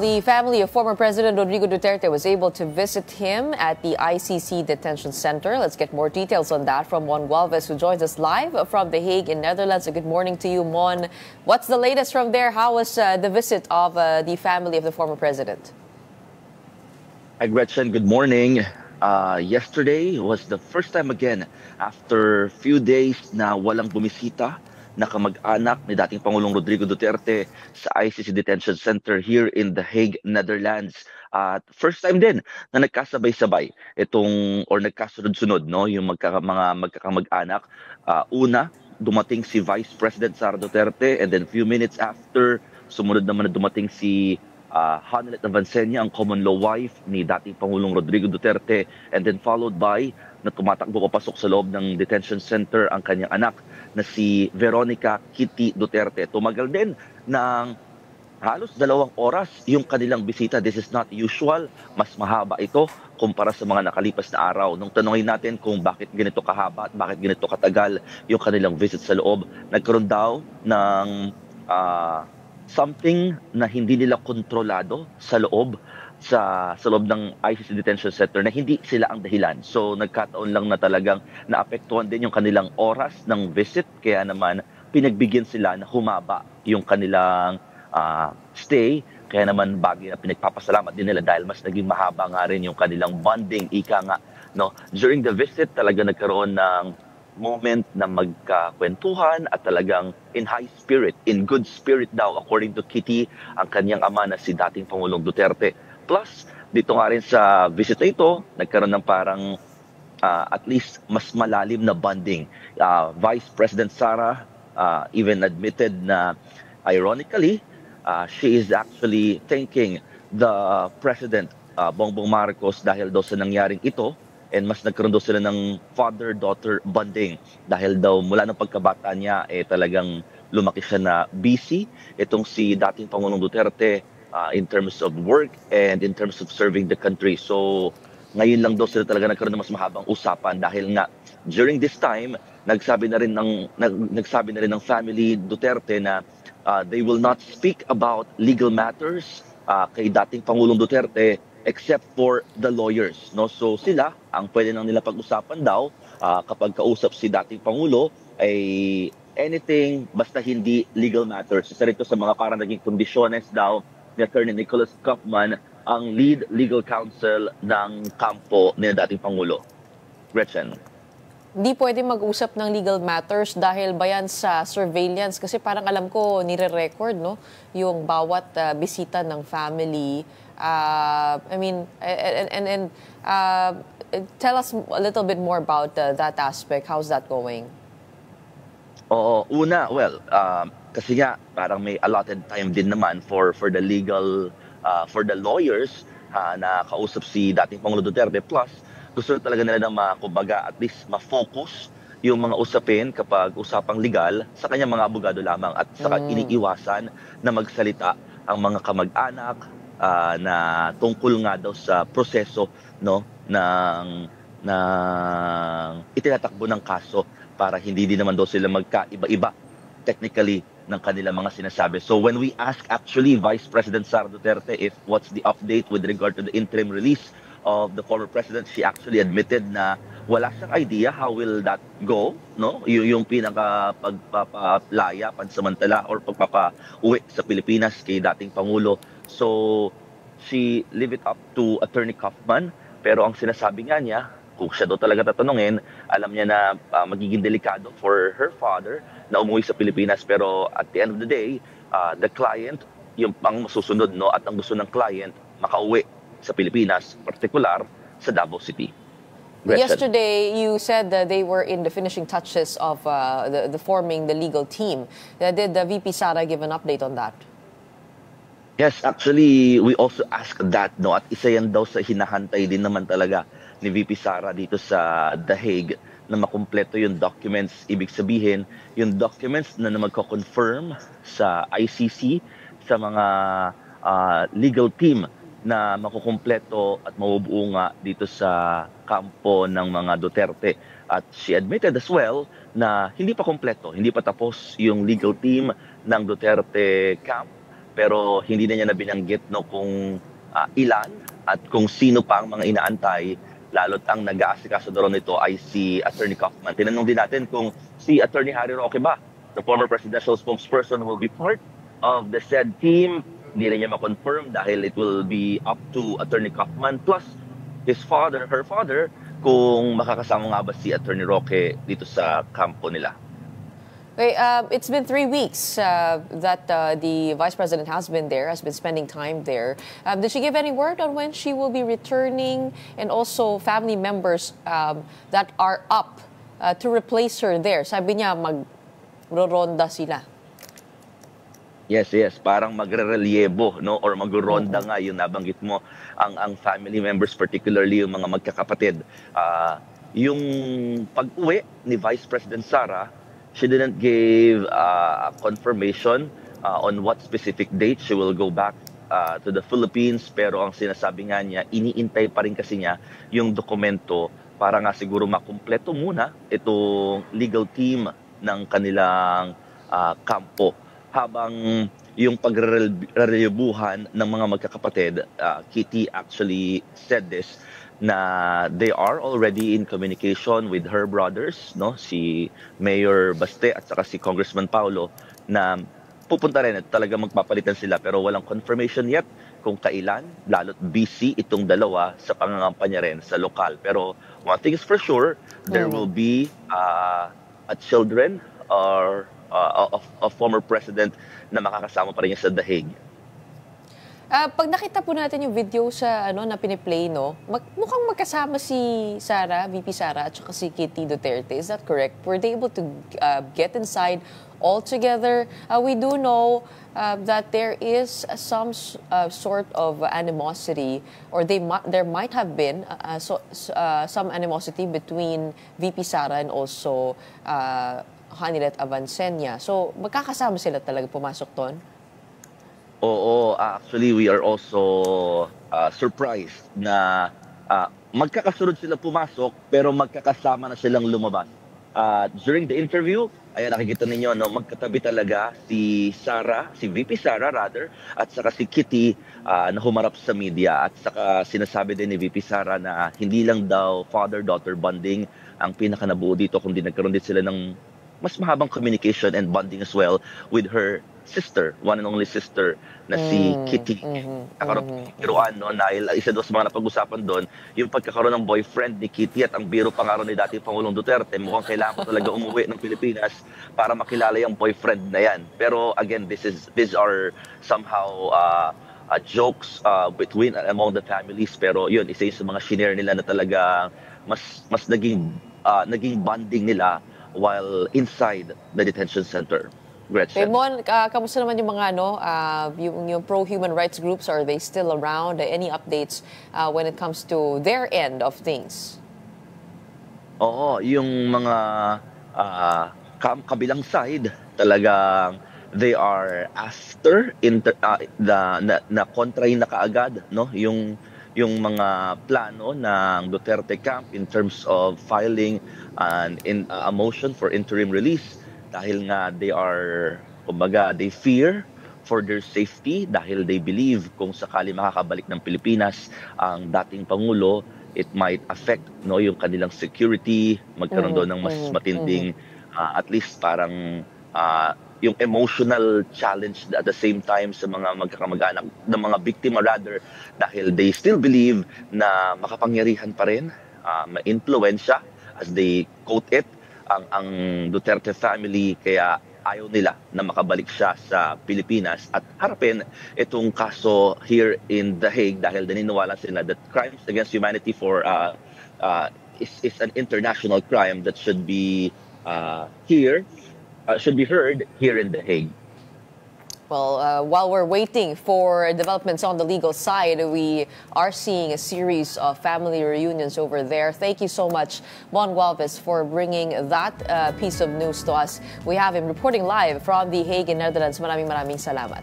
The family of former President Rodrigo Duterte was able to visit him at the ICC Detention Center. Let's get more details on that from Mon Gualvez, who joins us live from The Hague in Netherlands. Good morning to you, Mon. What's the latest from there? How was the visit of the family of the former president? Hi, Gretchen. Good morning. Yesterday was the first time again after few days na walang bumisita na kamag-anak ni dating Pangulong Rodrigo Duterte sa ICC Detention Center here in The Hague, Netherlands. At first time din na nagkasabay-sabay nagkasunod-sunod yung mga magkakamag-anak. Una, dumating si Vice President Sara Duterte, and then few minutes after, sumunod naman na dumating si Hanelet Avancenia, ang common law wife ni dating Pangulong Rodrigo Duterte, and then followed by na tumatakbo papasok sa loob ng detention center ang kanyang anak na si Veronica Kitty Duterte. Tumagal din ng halos 2 oras yung kanilang bisita. This is not usual. Mas mahaba ito kumpara sa mga nakalipas na araw. Nung tanungin natin kung bakit ganito kahaba at bakit ganito katagal yung kanilang visit sa loob, nagkaroon daw ng something na hindi nila kontrolado sa loob ng ICC Detention Center na hindi sila ang dahilan. So nagkataon lang na talagang naapektuhan din yung kanilang oras ng visit, kaya naman pinagbigyan sila na humaba yung kanilang stay. Kaya naman bagay na pinagpapasalamat din nila dahil mas naging mahaba nga rin yung kanilang bonding, ika nga. No? During the visit, talaga nagkaroon ng moment na magkakwentuhan at talagang in high spirit, in good spirit daw, according to Kitty, ang kanyang ama na si dating Pangulong Duterte. Plus, dito nga rin sa visit na ito, nagkaroon ng parang at least mas malalim na bonding. Vice President Sara even admitted na ironically, she is actually thanking the President Bongbong Marcos dahil daw sa nangyaring ito, and mas nagkaroon daw sila ng father-daughter bonding dahil daw mula ng pagkabata niya talagang lumaki siya na busy itong si dating Pangulong Duterte in terms of work and in terms of serving the country. So ngayon lang daw sila talaga nagkaroon ng mas mahabang usapan dahil nga during this time nagsabi na rin ng family Duterte na they will not speak about legal matters kay dating Pangulong Duterte except for the lawyers. No? So sila, ang pwede nang nila pag-usapan daw kapag kausap si dating Pangulo ay anything basta hindi legal matters. Isa rito sa mga parang naging kondisyones daw ni Attorney Nicholas Kaufman, ang lead legal counsel ng kampo ni dating Pangulo. Gretchen. Hindi pwede mag-usap ng legal matters dahil ba yan sa surveillance? Kasi parang alam ko, nire-record yung bawat bisita ng family. Tell us a little bit more about that aspect. How's that going? Oo, una, kasi nga parang may allotted time din naman for the legal, for the lawyers na kausap si dating Pangulo Duterte. Plus, gusto talaga nila na kumbaga at least ma-focus yung mga usapin kapag usapang legal sa kanyang mga abogado lamang at saka iniiwasan na magsalita ang mga kamag-anak na tungkol nga daw sa proseso ng itinatakbo ng kaso para hindi din naman daw sila magkaiba-iba technically ng kanilang mga sinasabi. So when we ask actually Vice President Sara Duterte if what's the update with regard to the interim release of the former president, she actually admitted na wala siyang idea how will that go, yung pinaka pagpapalaya pansamantala or pagpapauwi sa Pilipinas kay dating Pangulo. So she leave it up to Attorney Kaufman, pero ang sinasabi nga niya, kung siya daw talaga tatanungin, alam niya na magiging delikado for her father na umuwi sa Pilipinas, pero at the end of the day, the client, yung pang masusunod at ang gusto ng client, makauwi sa Pilipinas, particular sa Davao City. Gretchen. Yesterday, you said that they were in the finishing touches of the forming the legal team. Did the VP Sara give an update on that? Yes, actually, we also asked that, at isa yan daw sa hinahantay din naman talaga ni VP Sara dito sa The Hague na makumpleto yung documents. Ibig sabihin, yung documents na magko-confirm sa ICC, sa mga legal team na makukumpleto at mabubuo nga dito sa kampo ng mga Duterte. At she admitted as well na hindi pa kompleto, hindi pa tapos yung legal team ng Duterte camp pero hindi na niya na binanggit no, kung ilan at kung sino pa ang mga inaantay, lalo't ang nag-aasikaso daw nito ay si Attorney Kaufman. Tinanong din natin kung si Attorney Harry Roque ba, the former presidential spokesperson, will be part of the said team. Hindi na niya ma-confirm dahil it will be up to Attorney Kaufman plus her father, kung makakasama nga ba si Attorney Roque dito sa kampo nila. Okay, it's been 3 weeks that the Vice President has been there, has been spending time there. Did she give any word on when she will be returning, and also family members that are up to replace her there? Sabi niya magro-ronda sila. Yes, parang magre-relyebo, no, or magro-ronda nga yung nabanggit mo, ang family members, particularly yung mga magkakapatid. Yung pag-uwi ni Vice President Sara, she didn't give a confirmation on what specific date she will go back to the Philippines, pero ang sinasabi nga niya, iniintay pa rin kasi niya yung dokumento para nga siguro makumpleto muna itong legal team ng kanilang kampo. Habang yung pagrerelyebuhan ng mga magkakapatid, Kitty actually said this, na they are already in communication with her brothers, no, si Mayor Baste at saka si Congressman Paulo, na pupunta rin at talaga magpapalitan sila, pero walang confirmation yet kung kailan, lalo't busy itong dalawa sa pangangampanya rin sa lokal. Pero one thing is for sure, there will be a children or of former president na makakasama pa rin niya sa The Hague. Pag nakita po natin yung video sa na piniplay, no, mukhang magkasama si Sara, VP Sara, at saka si Kitty Duterte. Is that correct? Were they able to get inside all together? We do know that there is some sort of animosity, or there might have been some animosity between VP Sara and also Hanilet Avancenia. So, magkakasama sila talaga pumasok doon? Oo, actually we are also surprised na magkakasunod sila pumasok pero magkakasama na silang lumabas. During the interview, ayan, nakikita ninyo, no, magkatabi talaga si VP Sara rather, at saka si Kitty na humarap sa media, at saka sinasabi din ni VP Sara na hindi lang daw father-daughter bonding ang pinakanabuo dito, kundi nagkaroon din sila ng mas mahabang communication and bonding as well with her sister, one and only sister na si Kitty. Nakaroon biruan, no, dahil isa doon sa mga napag-usapan doon, yung pagkakaroon ng boyfriend ni Kitty, at ang biro pa nga rin ni dating Pangulong Duterte, mukhang kailangan ko talaga umuwi ng Pilipinas para makilala yung boyfriend na yan. Pero again, these are somehow jokes between and among the families, pero yun, isa yung sa mga shinare nila na talaga mas naging bonding nila while inside the detention center. Gretchen. Mon, kamusta naman yung mga yung pro-human rights groups? Are they still around? Any updates when it comes to their end of things? Oo, yung mga kabilang side, talagang they are after na kontrahin na kaagad, no, yung mga plano ng Duterte camp in terms of filing a motion for interim release, dahil nga they fear for their safety, dahil they believe kung sakali makakabalik ng Pilipinas ang dating Pangulo, it might affect, no, yung kanilang security, magkaroon doon ng mas matinding at least parang yung emotional challenge at the same time sa mga magkakamag-anak ng mga biktima rather, dahil they still believe na makapangyarihan pa rin, ma-influensya, as they quote it, ang Duterte family, kaya ayaw nila na makabalik siya sa Pilipinas at harapin itong kaso here in The Hague, dahil naniniwala sila that crimes against humanity is an international crime that should be heard here in The Hague. Well, while we're waiting for developments on the legal side, we are seeing a series of family reunions over there. Thank you so much, Mon Gualvez, for bringing that piece of news to us. We have him reporting live from The Hague in Netherlands. Maraming salamat.